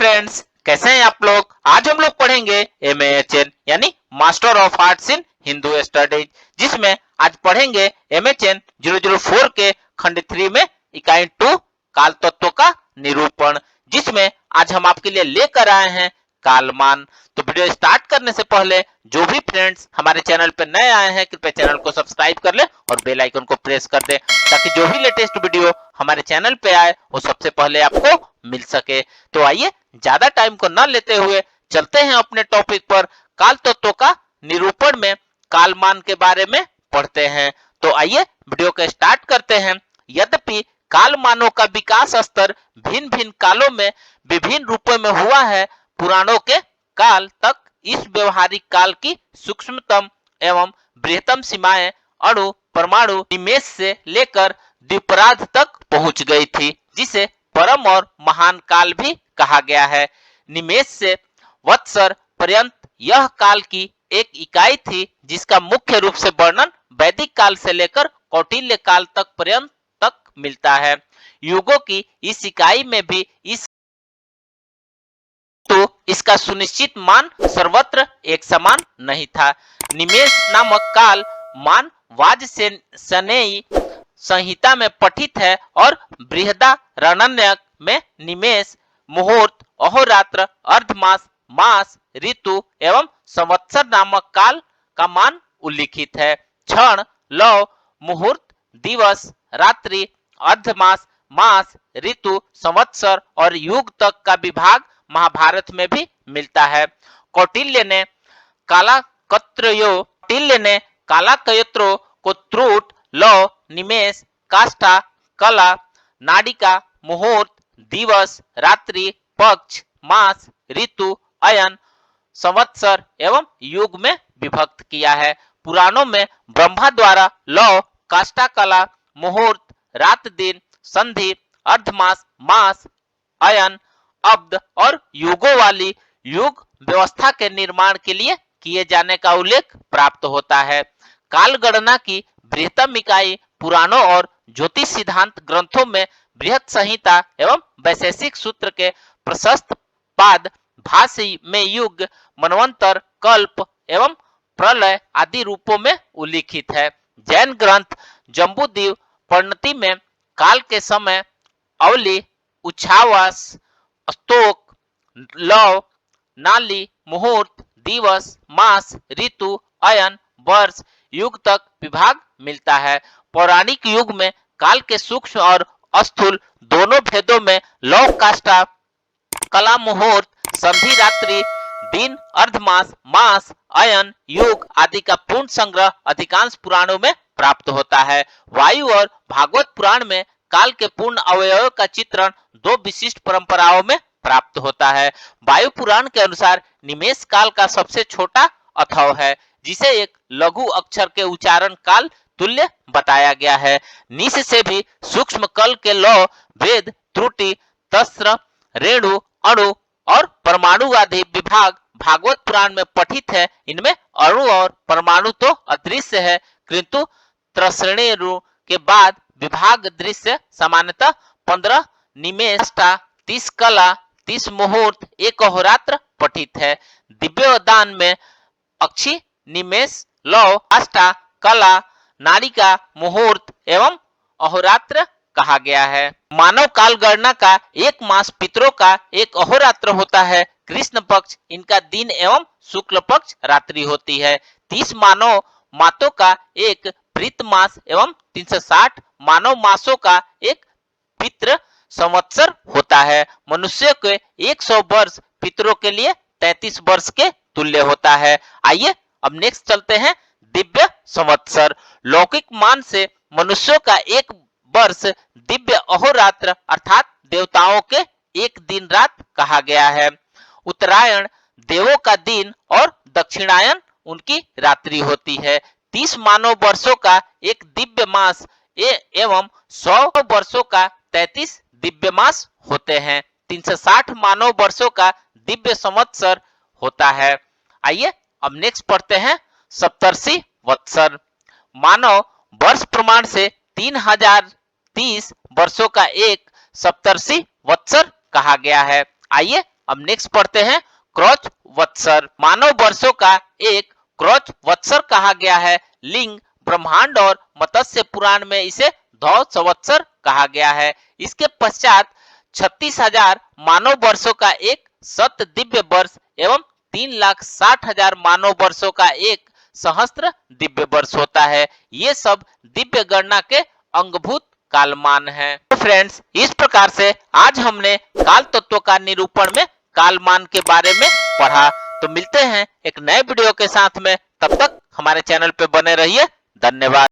Friends, कैसे हैं आप लोग। आज हम लोग पढ़ेंगे MAHN यानी master of arts in Hindu studies, जिसमें आज पढ़ेंगे MHN 004 के खंड 3 में इकाई 2 काल तत्व का निरूपण, जिसमें आज हम आपके लिए लेकर आए हैं कालमान। तो वीडियो स्टार्ट करने से पहले जो भी फ्रेंड्स हमारे चैनल पर नए आए हैं, कृपया चैनल को सब्सक्राइब कर ले और बेल आइकन को प्रेस कर दे, ताकि जो भी लेटेस्ट वीडियो हमारे चैनल पे आए वो सबसे पहले आपको मिल सके। तो आइए ज्यादा टाइम को न लेते हुए चलते हैं अपने टॉपिक पर। काल तत्व का निरूपण में कालमान के बारे में पढ़ते हैं। तो आइए वीडियो को स्टार्ट करते हैं। यद्यपि कालमानों का विकास स्तर भिन्न भिन्न कालों में विभिन्न रूपों में हुआ है, पुराणों के काल तक इस व्यवहारिक काल की सूक्ष्मतम एवं बृहत्तम सीमाएं अणु, परमाणु, निमेष से लेकर द्विपराध तक पहुंच गई थी, जिसे परम और महान काल भी कहा गया है। निमेष से वत्सर पर्यंत यह काल की एक इकाई थी, जिसका मुख्य रूप से वर्णन वैदिक काल से लेकर कौटिल्य काल तक पर्यंत तक मिलता है। युगों की इस इकाई में भी तो इसका सुनिश्चित मान सर्वत्र एक समान नहीं था। निमेष नामक काल मान वाज सनेयी संहिता में पठित है और बृहदारण्यक में निमेष, मुहूर्त, अहोरात्र, अर्धमास, मास, ऋतु एवं संवत्सर नामक काल का मान उल्लिखित है। क्षण, लौ, मुहूर्त, दिवस, रात्रि, अर्धमास, मास, ऋतु, संवत्सर और युग तक का विभाग महाभारत में भी मिलता है। कौटिल्य ने कालाकत्र्यो को त्रुट, लौ, निमेष, काष्ठा, कला, नाडिका, मुहूर्त, दिवस, रात्रि, पक्ष, मास, ऋतु, अयन, संवत्सर एवं युग में विभक्त किया है। पुराणों में ब्रह्मा द्वारा लौ, काष्ठा, कला, मुहूर्त, रात दिन, संधि, अर्धमास, मास, अयन, अब्द और युगों वाली युग व्यवस्था के निर्माण के लिए किए जाने का उल्लेख प्राप्त होता है। काल गणना की बृहत्तम इकाई पुराणों और ज्योतिष सिद्धांत ग्रंथों में बृहत संहिता एवं वैशेषिक सूत्र के प्रशस्त पाद भाष्य में युग, मनवंतर, कल्प एवं प्रलय आदि रूपों में उल्लिखित है। जैन ग्रंथ जम्बूद्वीप परिणति में काल के समय अवली, उच्छावास, स्तोक, लौ, नाली, मुहूर्त, दिवस, मास, ऋतु, अयन, वर्ष, युग तक विभाग मिलता है। पौराणिक युग में काल के सूक्ष्म और स्थूल दोनों भेदों में लौ, काष्ठा, कला, मुहूर्त, संधि, रात्रि, दिन, अर्धमास, मास, अयन, युग आदि का पूर्ण संग्रह अधिकांश पुराणों में प्राप्त होता है। वायु और भागवत पुराण में काल के पूर्ण अवयवों का चित्रण दो विशिष्ट परंपराओं में प्राप्त होता है। वायु पुराण के अनुसार निमेष काल का सबसे छोटा अथर्व है, जिसे एक लघु अक्षर के उच्चारण काल तुल्य बताया गया है। निश से भी सूक्ष्म कल के लौ, वेद, त्रुटि, तस्र, रेणु, अणु और परमाणु आदि विभाग भागवत पुराण में पठित है। इनमें अणु और परमाणु तो अदृश्य है, किंतु त्रसरेणु के बाद विभाग दृश्य सामान्यतः 15 निमेष, 30 कला, 30 मुहूर्त, 1 अहोरात्र पठित है। दिव्य दान में अक्षी, निमेष, लौ, काष्ठा, कला, नाड़िका, मुहूर्त एवं अहोरात्र कहा गया है। मानव काल गणना का एक मास पितरों का एक अहोरात्र होता है। कृष्ण पक्ष इनका दिन एवं शुक्ल पक्ष रात्रि होती है। 30 मानव मातों का एक प्रीत मास एवं 360 मानव मासों का एक पितृ संवत्सर होता है। मनुष्य के 100 वर्ष पितरों के लिए 33 वर्ष के तुल्य होता है। आइए अब नेक्स्ट चलते हैं दिव्य संवत्सर। लौकिक मान से मनुष्यों का एक वर्ष दिव्य अहोरात्र अर्थात देवताओं के एक दिन रात कहा गया है। उत्तरायण देवों का दिन और दक्षिणायन उनकी रात्रि होती है। 30 मानव वर्षों का एक दिव्य मास एवं 100 वर्षों का 33 दिव्य मास होते हैं। 360 मानव वर्षों का दिव्य संवत्सर होता है। आइए अब नेक्स्ट पढ़ते हैं सप्तर्षि वत्सर। मानव वर्ष प्रमाण से 3030 वर्षों का एक सप्तर्षि वत्सर कहा गया है। आइए अब नेक्स्ट पढ़ते हैं क्रॉच वत्सर। मानव वर्षों का एक क्रॉच वत्सर कहा गया है। लिंग ब्रह्मांड और मत्स्य पुराण में इसे धौ संवत्सर कहा गया है। इसके पश्चात 36,000 मानव वर्षों का एक सत दिव्य वर्ष एवं 3,60,000 मानव वर्षों का एक सहस्त्र दिव्य वर्ष होता है। ये सब दिव्य गणना के अंगभूत कालमान है। तो फ्रेंड्स, इस प्रकार से आज हमने काल तत्व का निरूपण में कालमान के बारे में पढ़ा। तो मिलते हैं एक नए वीडियो के साथ में, तब तक हमारे चैनल पे बने रहिए। धन्यवाद।